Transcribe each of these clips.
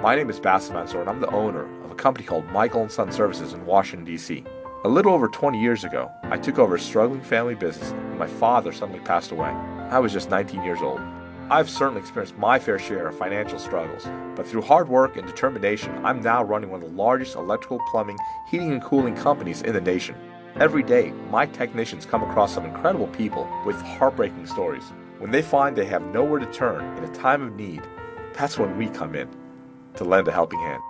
My name is Bassem Mansour, and I'm the owner of a company called Michael & Son Services in Washington, D.C. A little over 20 years ago, I took over a struggling family business when my father suddenly passed away. I was just 19 years old. I've certainly experienced my fair share of financial struggles, but through hard work and determination, I'm now running one of the largest electrical, plumbing, heating, and cooling companies in the nation. Every day, my technicians come across some incredible people with heartbreaking stories. When they find they have nowhere to turn in a time of need, that's when we come in to lend a helping hand.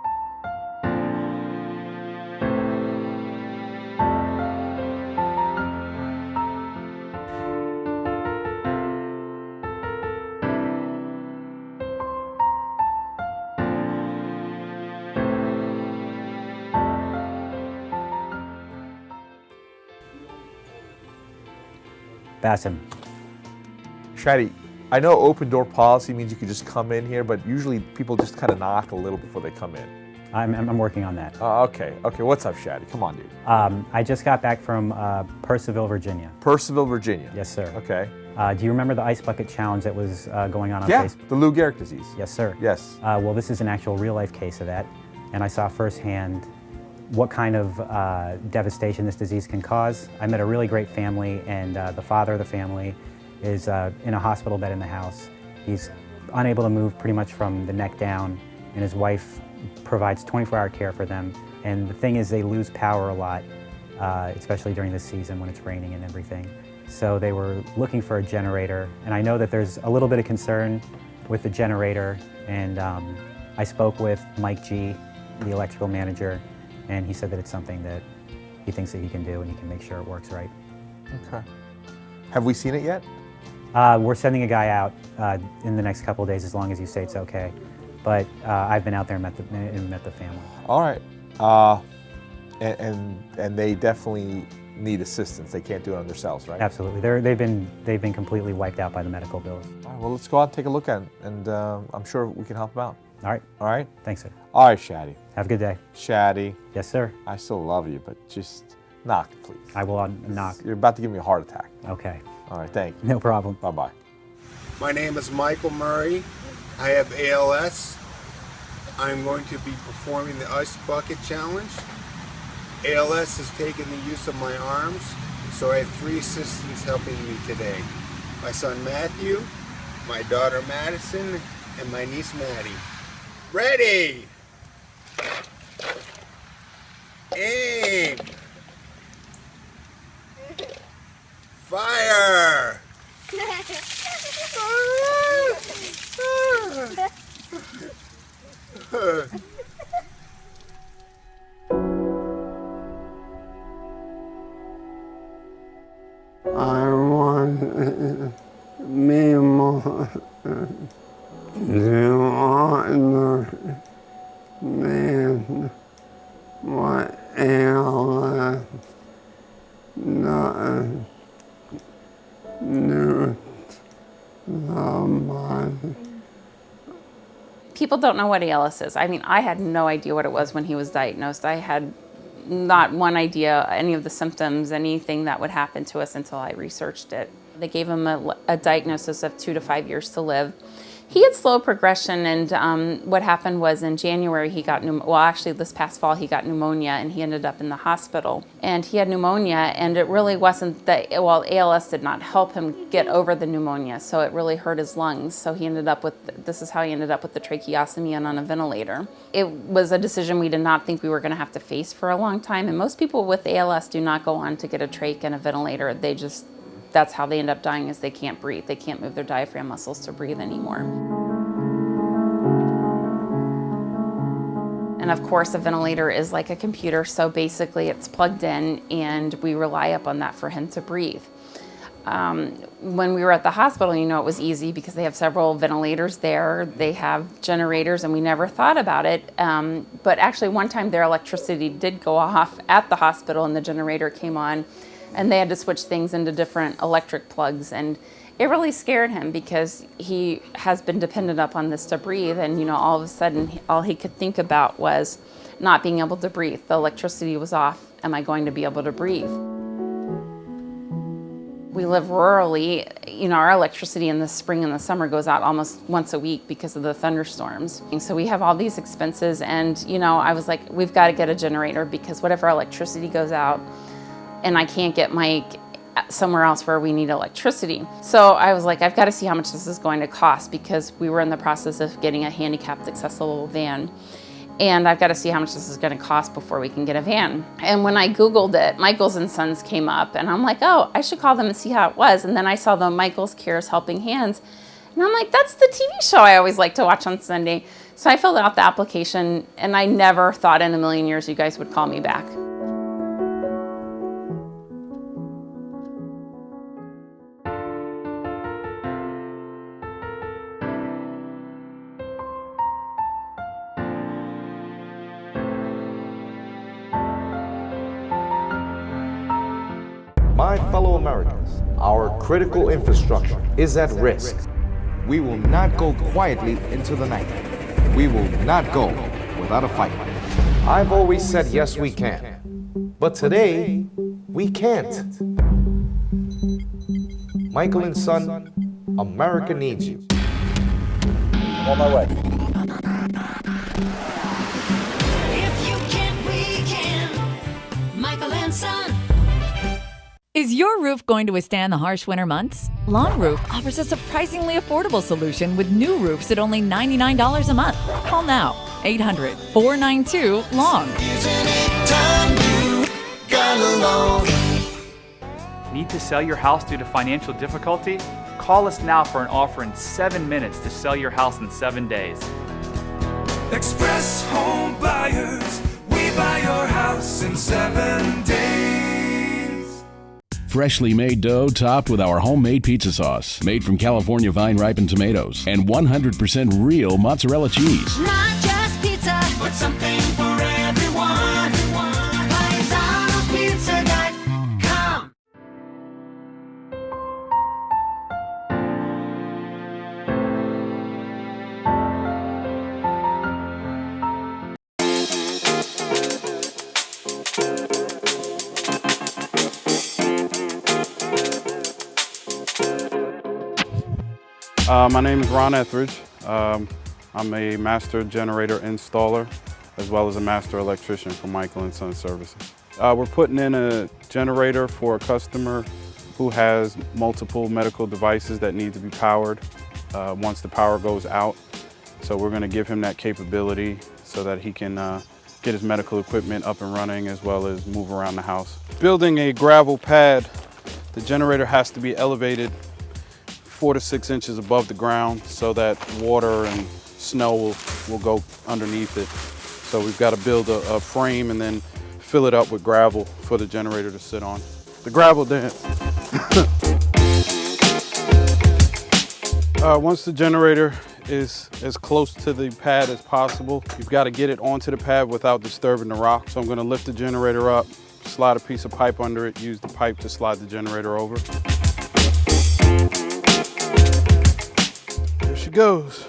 Bassem. Shadi, I know open door policy means you can just come in here, but usually people just kind of knock a little before they come in. I'm working on that. Okay, what's up, Shadi? Come on, dude. I just got back from Purcellville, Virginia. Purcellville, Virginia? Yes, sir. Okay. Do you remember the ice bucket challenge that was going on Yeah, Facebook? the Lou Gehrig disease. Yes, sir. Yes. Well, this is an actual real-life case of that, and I saw firsthand what kind of devastation this disease can cause. I met a really great family, and the father of the family is in a hospital bed in the house. He's unable to move pretty much from the neck down, and his wife provides 24-hour care for them. And the thing is, they lose power a lot, especially during this season when it's raining and everything. So they were looking for a generator, and I know that there's a little bit of concern with the generator, and I spoke with Mike G, the electrical manager, and he said that it's something that he thinks that he can do and he can make sure it works right. Okay. Have we seen it yet? We're sending a guy out in the next couple of days, as long as you say it's okay. But I've been out there and met the family. All right. And they definitely need assistance. They can't do it on themselves, right? Absolutely. They've been completely wiped out by the medical bills. All right, well, let's go out and take a look at it, and I'm sure we can help them out. All right. All right? Thanks, sir. All right, Shadi. Have a good day. Shadi. Yes, sir. I still love you, but just knock, please. I will knock. You're about to give me a heart attack. Okay. All right, thank you. No problem. Bye-bye. My name is Michael Murray. I have ALS. I'm going to be performing the Ice Bucket Challenge. ALS has taken the use of my arms, so I have 3 assistants helping me today. My son Matthew, my daughter Madison, and my niece Maddie. Ready! Aim! Fire! I want me more to understand what ALS does to the body. People don't know what ALS is. I mean, I had no idea what it was when he was diagnosed. I had not one idea, any of the symptoms, anything that would happen to us until I researched it. They gave him a diagnosis of 2 to 5 years to live. He had slow progression, and what happened was in January he got this past fall he got pneumonia, and he ended up in the hospital. And he had pneumonia, and it really wasn't ALS did not help him get over the pneumonia, so it really hurt his lungs. So he ended up with, this is how he ended up with the tracheostomy and on a ventilator. It was a decision we did not think we were going to have to face for a long time, and most people with ALS do not go on to get a trach and a ventilator. That's how they end up dying, is they can't breathe. They can't move their diaphragm muscles to breathe anymore. And of course, a ventilator is like a computer, so basically it's plugged in and we rely upon that for him to breathe. When we were at the hospital, it was easy because they have several ventilators there. They have generators, and we never thought about it. But actually, one time their electricity did go off at the hospital and the generator came on, and they had to switch things into different electric plugs, and it really scared him because he has been dependent upon this to breathe, and all of a sudden all he could think about was not being able to breathe. The electricity was off. Am I going to be able to breathe? We live rurally. You know, our electricity in the spring and the summer goes out almost once a week because of the thunderstorms. And so we have all these expenses, and you know, I was like, we've got to get a generator because whatever electricity goes out and I can't get Mike somewhere else where we need electricity. So I was like, I've got to see how much this is going to cost, because we were in the process of getting a handicapped accessible van. And I've got to see how much this is going to cost before we can get a van. And when I Googled it, Michaels and Sons came up, and I'm like, oh, I should call them and see how it was. And then I saw the Michaels Cares Helping Hands, and I'm like, that's the TV show I always like to watch on Sunday. So I filled out the application, and I never thought in a million years you guys would call me back. My fellow Americans, our critical infrastructure is at risk. We will not go quietly into the night. We will not go without a fight. I've always said yes, we can. But today, we can't. Michael and Son, America needs you. I'm on my way. If you can't, we can. Michael and Son. Is your roof going to withstand the harsh winter months? Long Roof offers a surprisingly affordable solution with new roofs at only $99 a month. Call now, 800-492-LONG. Need to sell your house due to financial difficulty? Call us now for an offer in 7 minutes to sell your house in 7 days. Express Home Buyers, we buy your house in 7 days. Freshly made dough topped with our homemade pizza sauce, made from California vine-ripened tomatoes, and 100% real mozzarella cheese. Not just pizza, but something for everyone. PaisanosPizza.com. My name is Ron Etheridge. I'm a master generator installer as well as a master electrician for Michael and Son Services. We're putting in a generator for a customer who has multiple medical devices that need to be powered once the power goes out. So we're going to give him that capability so that he can get his medical equipment up and running as well as move around the house. Building a gravel pad, the generator has to be elevated 4 to 6 inches above the ground so that water and snow will go underneath it. So we've got to build a frame and then fill it up with gravel for the generator to sit on. The gravel dance. Once the generator is as close to the pad as possible, you've got to get it onto the pad without disturbing the rock. So I'm going to lift the generator up, slide a piece of pipe under it, use the pipe to slide the generator over. There she goes.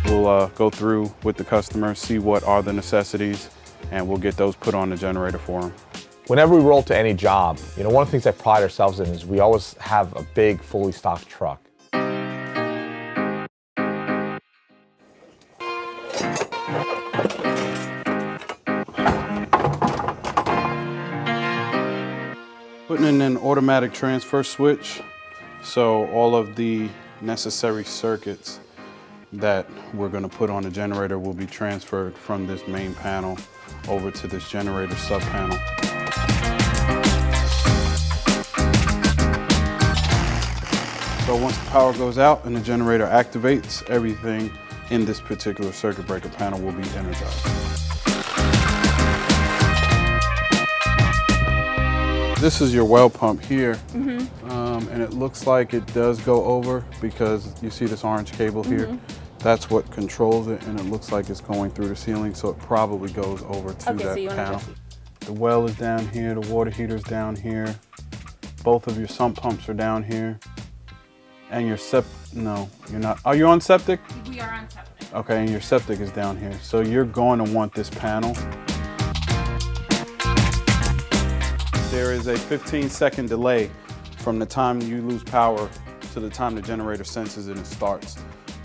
We'll go through with the customer, see what are the necessities, and we'll get those put on the generator for them. Whenever we roll to any job, one of the things I pride ourselves in is we always have a big, fully stocked truck. Putting in an automatic transfer switch, so all of the necessary circuits that we're going to put on the generator will be transferred from this main panel over to this generator sub-panel. So once the power goes out and the generator activates, everything in this particular circuit breaker panel will be energized. This is your well pump here, and it looks like it does go over because you see this orange cable here. That's what controls it, and it looks like it's going through the ceiling, so it probably goes over to that panel. The well is down here, the water heater's down here, both of your sump pumps are down here, and your no, you're not. Are you on septic? We are on septic. okay, and your septic is down here. So you're going to want this panel. There is a 15-second delay from the time you lose power to the time the generator senses it and starts.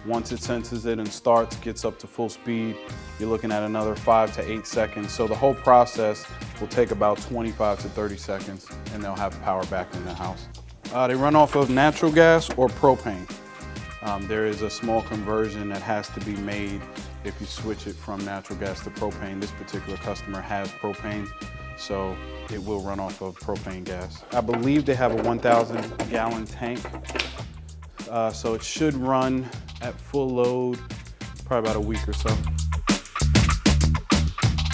Once it senses it and starts, gets up to full speed, you're looking at another 5 to 8 seconds. So the whole process will take about 25 to 30 seconds, and they'll have power back in the house. They run off of natural gas or propane. There is a small conversion that has to be made if you switch it from natural gas to propane. This particular customer has propane, so it will run off of propane gas. I believe they have a 1,000 gallon tank, so it should run at full load probably about a week or so.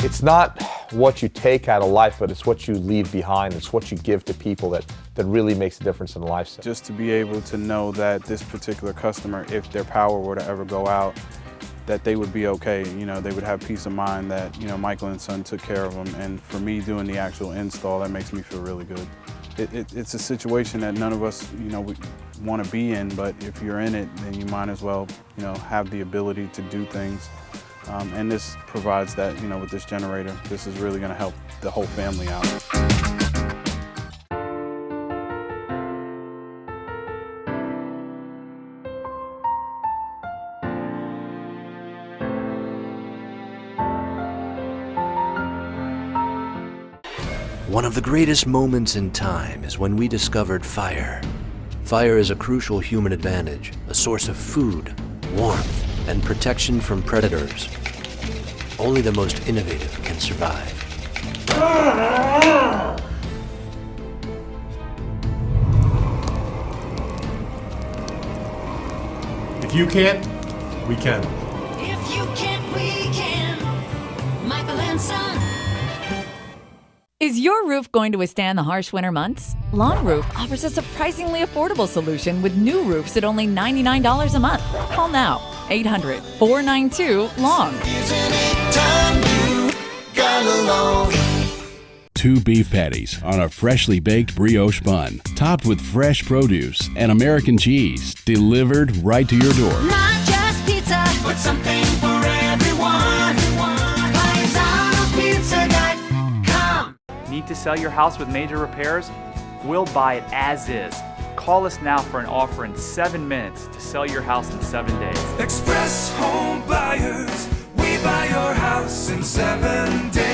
It's not what you take out of life, but it's what you leave behind. It's what you give to people that really makes a difference in life. Just to be able to know that this particular customer, if their power were to ever go out, that they would be okay. You know, they would have peace of mind that, you know, Michael and Son took care of them. And for me doing the actual install, that makes me feel really good. It's a situation that none of us, you know, we want to be in, but if you're in it, then you might as well, you know, have the ability to do things. And this provides that, you know, with this generator, this is really going to help the whole family out. One of the greatest moments in time is when we discovered fire. Fire is a crucial human advantage, a source of food, warmth, and protection from predators. Only the most innovative can survive. If you can't, we can. If you can't, we can. Michael and Son. Is your roof going to withstand the harsh winter months? Lawn Roof offers a surprisingly affordable solution with new roofs at only $99 a month. Call now, 800-492-LONG. Two beef patties on a freshly baked brioche bun, topped with fresh produce and American cheese, delivered right to your door. Not just pizza, but something for everyone. PaisanosPizza.com. Need to sell your house with major repairs? We'll buy it as is. Call us now for an offer in 7 minutes to sell your house in 7 days. Express Home Buyers, we buy your house in 7 days.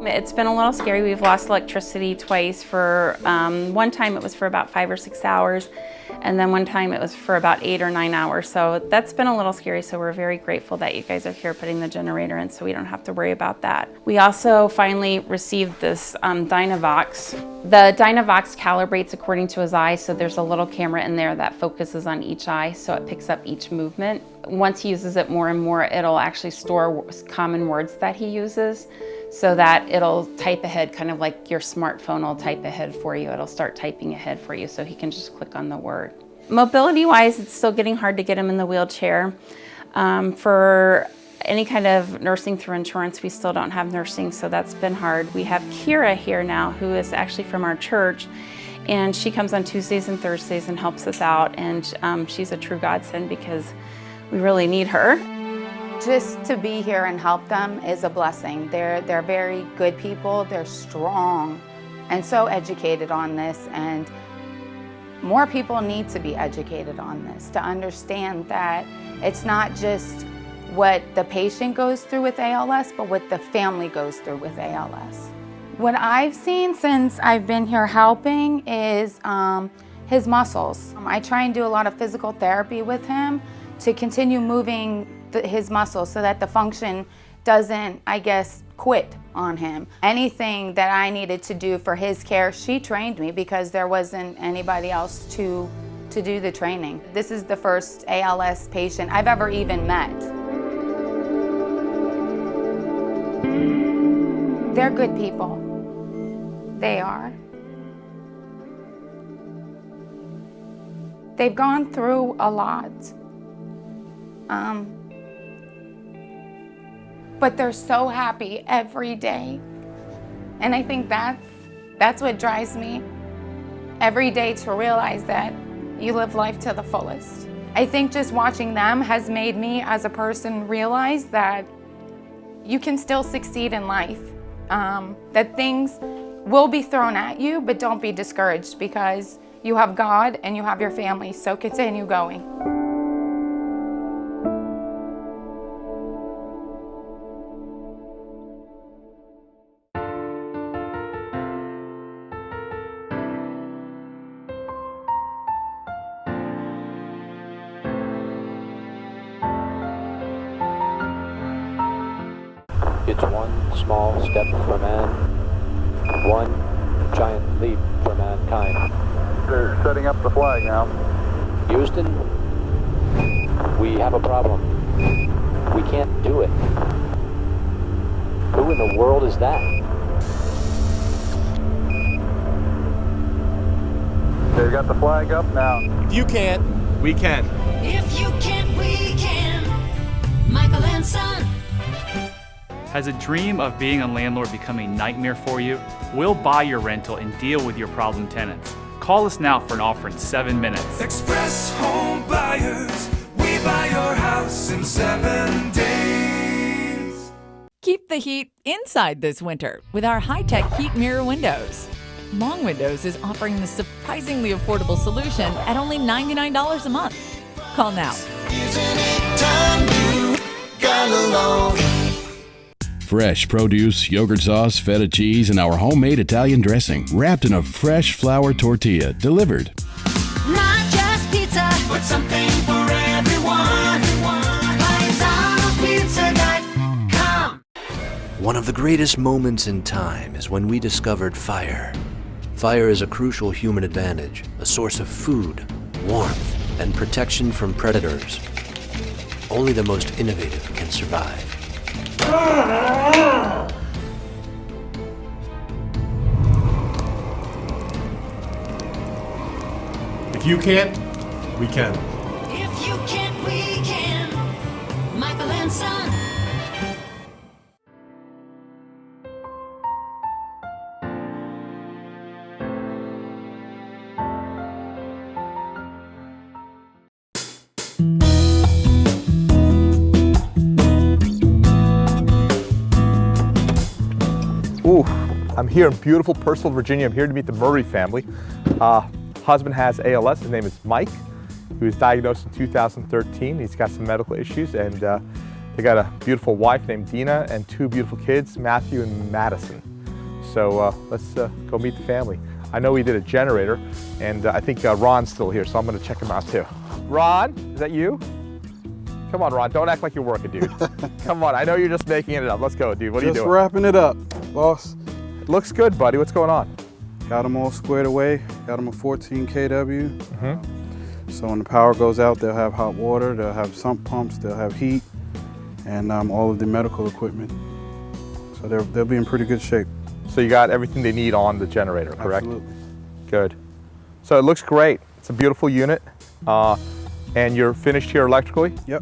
It's been a little scary. We've lost electricity twice. For one time it was for about 5 or 6 hours, and then one time it was for about 8 or 9 hours. So that's been a little scary. So we're very grateful that you guys are here putting the generator in so we don't have to worry about that. We also finally received this Dynavox. The Dynavox calibrates according to his eye, so there's a little camera in there that focuses on each eye, so it picks up each movement. Once he uses it more and more, it'll actually store common words that he uses, so that it'll type ahead, kind of like your smartphone will type ahead for you. It'll start typing ahead for you so he can just click on the word. Mobility-wise, it's still getting hard to get him in the wheelchair. For any kind of nursing through insurance, we still don't have nursing, so that's been hard. We have Kira here now, who is actually from our church, and she comes on Tuesdays and Thursdays and helps us out, and she's a true godsend because we really need her. Just to be here and help them is a blessing. They're very good people, they're strong and so educated on this, and more people need to be educated on this to understand that it's not just what the patient goes through with ALS, but what the family goes through with ALS. What I've seen since I've been here helping is his muscles. I try and do a lot of physical therapy with him to continue moving his muscles so that the function doesn't, I guess, quit on him. Anything that I needed to do for his care, she trained me because there wasn't anybody else to do the training. This is the first ALS patient I've ever even met. They're good people. They are. They've gone through a lot. But they're so happy every day. And I think that's what drives me every day, to realize that you live life to the fullest. I think just watching them has made me as a person realize that you can still succeed in life. That things will be thrown at you, but don't be discouraged, because you have God and you have your family, so continue going. It's one small step for man, one giant leap for mankind. They're setting up the flag now. Houston, we have a problem. We can't do it. Who in the world is that? They've got the flag up now. If you can't, we can. If you can't, we can. Michael and Son. Has a dream of being a landlord become a nightmare for you? We'll buy your rental and deal with your problem tenants. Call us now for an offer in 7 minutes. Express Home Buyers, we buy your house in 7 days. Keep the heat inside this winter with our high-tech heat mirror windows. Long Windows is offering this surprisingly affordable solution at only $99 a month. Call now. Isn't it time you got along? Fresh produce, yogurt sauce, feta cheese, and our homemade Italian dressing, wrapped in a fresh flour tortilla, delivered. Not just pizza, but something for everyone. PaisanosPizza.com. One of the greatest moments in time is when we discovered fire. Fire is a crucial human advantage, a source of food, warmth, and protection from predators. Only the most innovative can survive. If you can't, we can. If you can't, we can. Michael and Son. Ooh, I'm here in beautiful Purcell, Virginia. I'm here to meet the Murray family. Husband has ALS. His name is Mike. He was diagnosed in 2013. He's got some medical issues, and they got a beautiful wife named Dina and 2 beautiful kids, Matthew and Madison. So let's go meet the family. I know he did a generator, and I think Ron's still here, so I'm going to check him out too. Ron, is that you? Come on, Ron, don't act like you're working, dude. Come on, I know you're just making it up. Let's go, dude. What are you doing? Just wrapping it up, boss. Looks good, buddy. What's going on? Got them all squared away. Got them a 14 kW. So when the power goes out, they'll have hot water, they'll have sump pumps, they'll have heat, and all of the medical equipment. So they'll be in pretty good shape. So you got everything they need on the generator, correct? Absolutely. Good. So it looks great. It's a beautiful unit, and you're finished here electrically. Yep.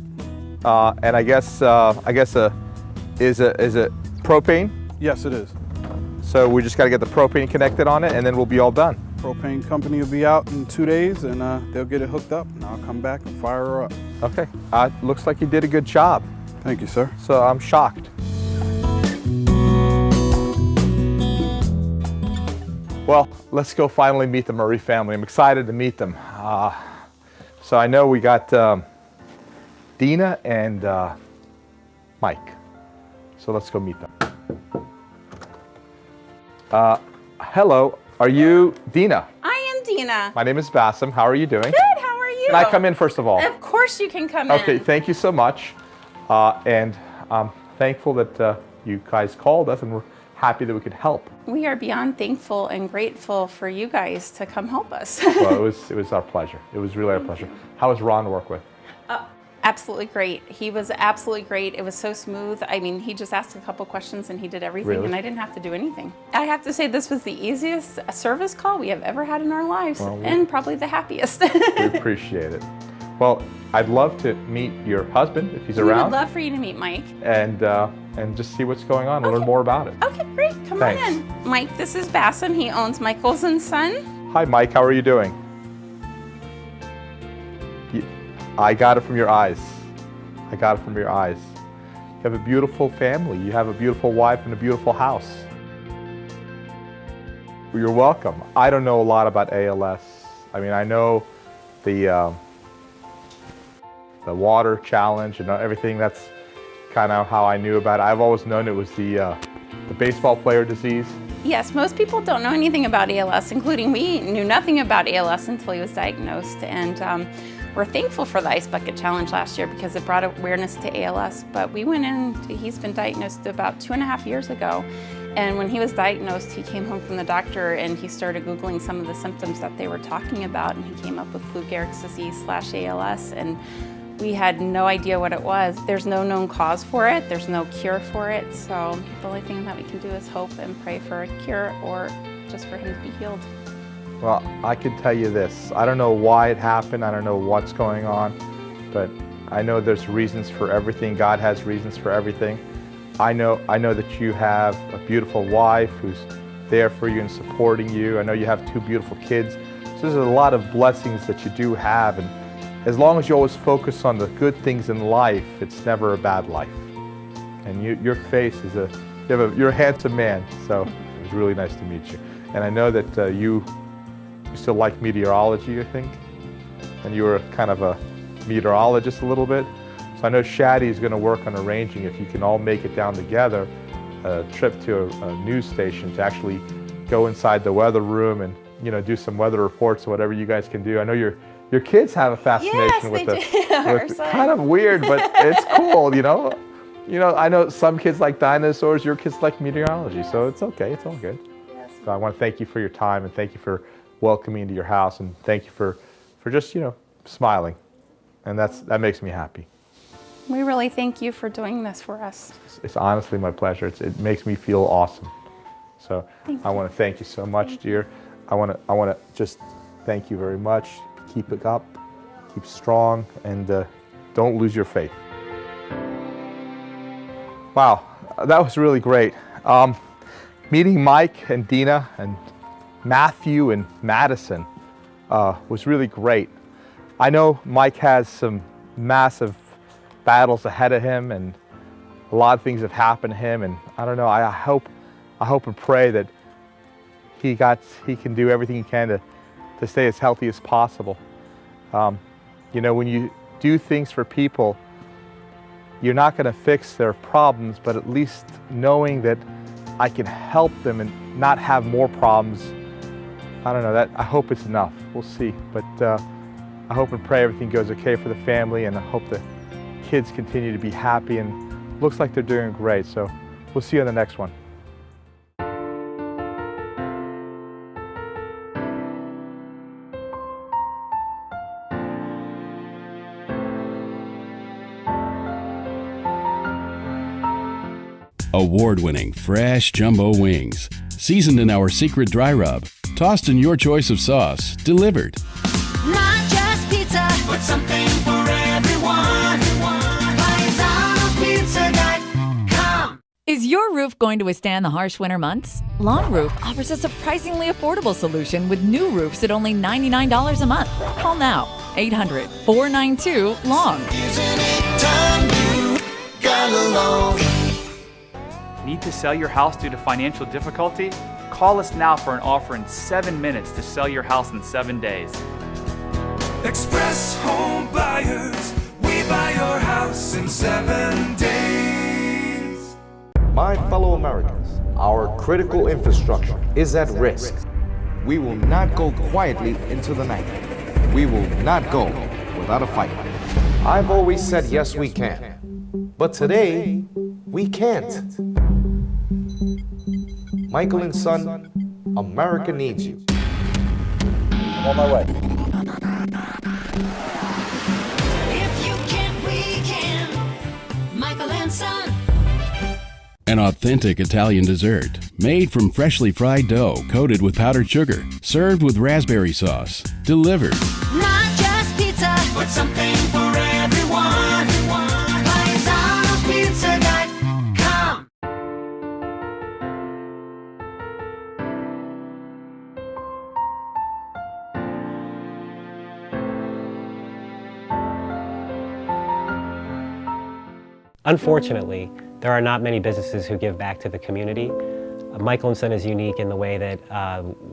And I guess is it propane? Yes, it is. So we just got to get the propane connected on it, and then we'll be all done. Propane company will be out in 2 days, and they'll get it hooked up, and I'll come back and fire her up. Okay. Looks like you did a good job. Thank you, sir. So I'm shocked. Well, let's go finally meet the Murray family. I'm excited to meet them. So I know we got Dina and Mike. So let's go meet them. Hello, are you Dina? I am Dina. My name is Bassem. How are you doing? Good, how are you? Can I come in first of all? Of course you can come in. Okay, thank you so much. And I'm thankful that you guys called us, and we're happy that we could help. We are beyond thankful and grateful for you guys to come help us. Well, it was our pleasure. It was really our pleasure. How was Ron to work with? Absolutely great. He was absolutely great. It was so smooth. I mean, he just asked a couple questions and he did everything, Really? and I didn't have to do anything. I have to say this was the easiest service call we have ever had in our lives, Well, and probably the happiest. We appreciate it. Well, I'd love to meet your husband if he's We around. would love for you to meet Mike. And just see what's going on and learn more about it. Okay, great. Come Thanks. on in. Mike, this is Bassam. He owns Michaels & Son. Hi, Mike. How are you doing? I got it from your eyes. I got it from your eyes. You have a beautiful family. You have a beautiful wife and a beautiful house. You're welcome. I don't know a lot about ALS. I mean, I know the water challenge and everything. That's kind of how I knew about it. I've always known it was the baseball player disease. Yes, most people don't know anything about ALS, including me. Knew nothing about ALS until he was diagnosed. And we're thankful for the Ice Bucket Challenge last year because it brought awareness to ALS. But we went in, he's been diagnosed about 2.5 years ago. And when he was diagnosed, he came home from the doctor and he started Googling some of the symptoms that they were talking about, and he came up with Lou Gehrig's disease / ALS. And we had no idea what it was. There's no known cause for it. There's no cure for it. So the only thing that we can do is hope and pray for a cure, or just for him to be healed. Well, I can tell you this. I don't know why it happened. I don't know what's going on, but I know there's reasons for everything. God has reasons for everything. I know that you have a beautiful wife who's there for you and supporting you. I know you have 2 beautiful kids. So there's a lot of blessings that you do have, and as long as you always focus on the good things in life, it's never a bad life. And your face is you're a handsome man, so it was really nice to meet you. And I know that you still like meteorology, I think, and you were kind of a meteorologist a little bit. So I know Shaddy is going to work on arranging, if you can all make it down together, a trip to a news station to actually go inside the weather room and do some weather reports or whatever you guys can do. I know your kids have a fascination with it. Kind of weird, but it's cool, you know. I know some kids like dinosaurs, your kids like meteorology, so it's okay, it's all good. Yes. So I want to thank you for your time, and thank you for welcoming me into your house, and thank you for just, smiling. And that makes me happy. We really thank you for doing this for us. It's honestly my pleasure. It makes me feel awesome. So I want to thank you so much, dear. I want to just thank you very much. Keep it up, keep strong, and don't lose your faith. Wow, that was really great. Meeting Mike and Dina and Matthew and Madison was really great. I know Mike has some massive battles ahead of him, and a lot of things have happened to him, and I don't know, I hope and pray that he can do everything he can to stay as healthy as possible. When you do things for people, you're not going to fix their problems, but at least knowing that I can help them and not have more problems, I don't know, I hope it's enough. We'll see. But I hope and pray everything goes okay for the family, and I hope the kids continue to be happy, and looks like they're doing great. So we'll see you on the next one. Award-winning fresh jumbo wings, seasoned in our secret dry rub, tossed in your choice of sauce, delivered. Not just pizza, but something for everyone. PaisanosPizza.com. Is your roof going to withstand the harsh winter months? Lawn Roof offers a surprisingly affordable solution with new roofs at only $99 a month. Call now, 800-492-LONG. Isn't it time you got along? Need to sell your house due to financial difficulty? Call us now for an offer in 7 minutes to sell your house in 7 days. Express Home Buyers, we buy your house in 7 days. My fellow Americans, our critical infrastructure is at risk. We will not go quietly into the night. We will not go without a fight. I've always said yes, we can. But today, we can't. Michael and Son, America needs you. I'm on my way. If you can, we can. Michael and Son. An authentic Italian dessert made from freshly fried dough coated with powdered sugar, served with raspberry sauce, delivered. Not just pizza, but something for everyone. PaisanosPizza.com. Unfortunately, there are not many businesses who give back to the community. Michael & Son is unique in the way that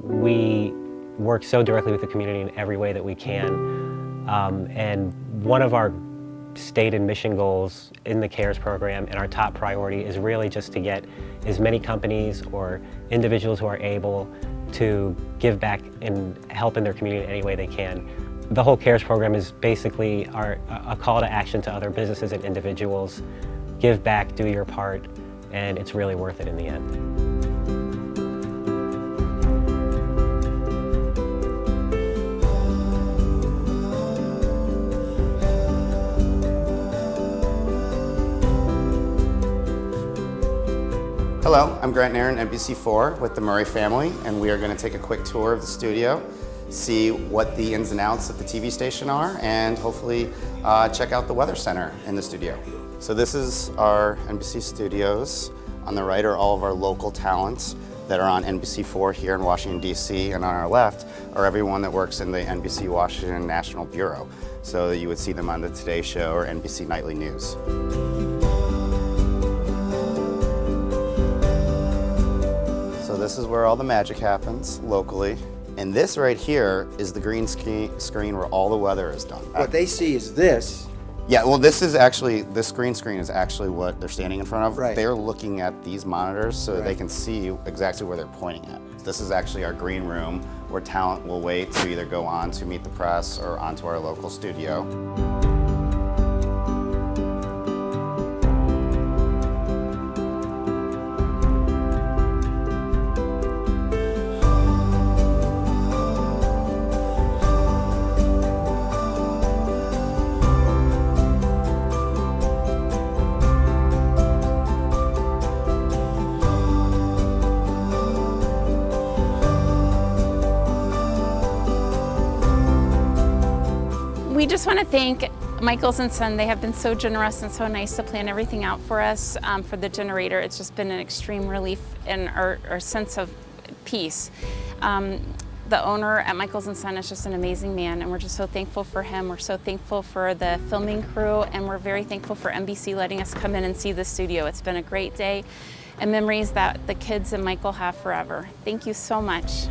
we work so directly with the community in every way that we can. And one of our stated mission goals in the CARES program and our top priority is really just to get as many companies or individuals who are able to give back and help in their community in any way they can. The whole CARES program is basically a call to action to other businesses and individuals. Give back, do your part, and it's really worth it in the end. Hello, I'm Grant Nairn, NBC4 with the Murray family, and we are going to take a quick tour of the studio, see what the ins and outs of the TV station are, and hopefully check out the Weather Center in the studio. So this is our NBC studios. On the right are all of our local talents that are on NBC4 here in Washington, D.C., and on our left are everyone that works in the NBC Washington National Bureau. So you would see them on the Today Show or NBC Nightly News. So this is where all the magic happens locally. And this right here is the green screen where all the weather is done. What they see is this. Yeah, well, this green screen is actually what they're standing in front of. Right. They're looking at these monitors so that they can see exactly where they're pointing at. This is actually our green room where talent will wait to either go on to meet the press or onto our local studio. We just want to thank Michaels & Son. They have been so generous and so nice to plan everything out for us for the generator. It's just been an extreme relief in our sense of peace. The owner at Michaels & Son is just an amazing man, and we're just so thankful for him. We're so thankful for the filming crew, and we're very thankful for NBC letting us come in and see the studio. It's been a great day and memories that the kids and Michael have forever. Thank you so much.